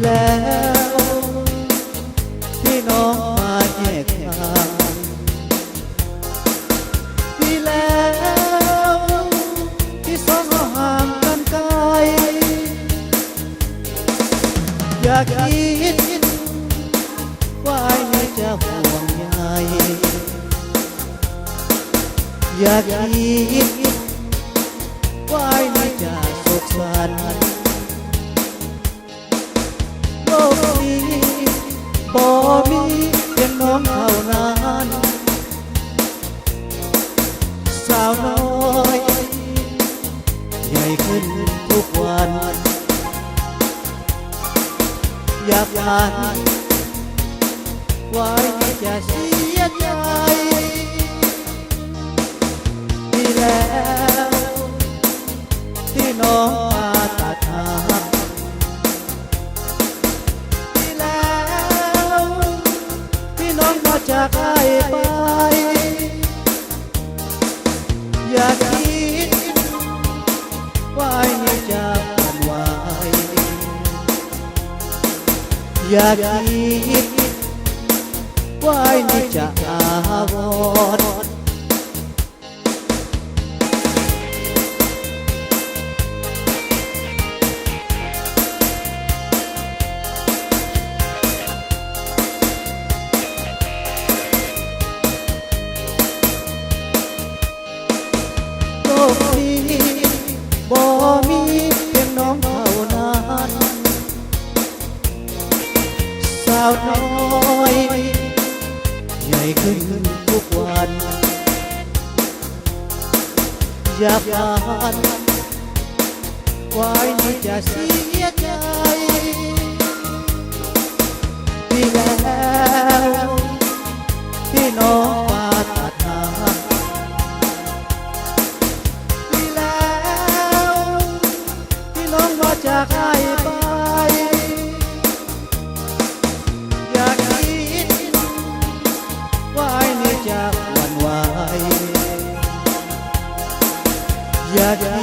แล้วที่น้องมาแยกทางดีแล้วที่สองเราห่างกันไกลอย่าคิดว่าไอ้นี่จะห่วงใยอย่าคิดว่าไอ้นี่จะสุขสันต์โลกนี้บ่มีเพียงน้องเท่านั้นสาวน้อยใหญ่ขึ้นทุกวันอยากฝันไว้จะเสียใจดีแล้วที่น้องมาตัดทางดีแล้วที่น้องมาจากไกลไปอย่าคิดว่าไอ้นี่จะหวั่นไหวอย่าคิดว่าไอ้นี่จะอาวรณ์โลกนี้บ่มีเพียงน้องเท่านั้นสาวน้อยใหญ่ขึ้นทุกวันอยากฝันไว้นี่จะเสียใจดีแล้วที่น้องมาตัดทางดีแล้วที่น้องมาจากไกลไปอย่าคิดว่าไอ้นี่จะหวั่นไหวอย่าคิ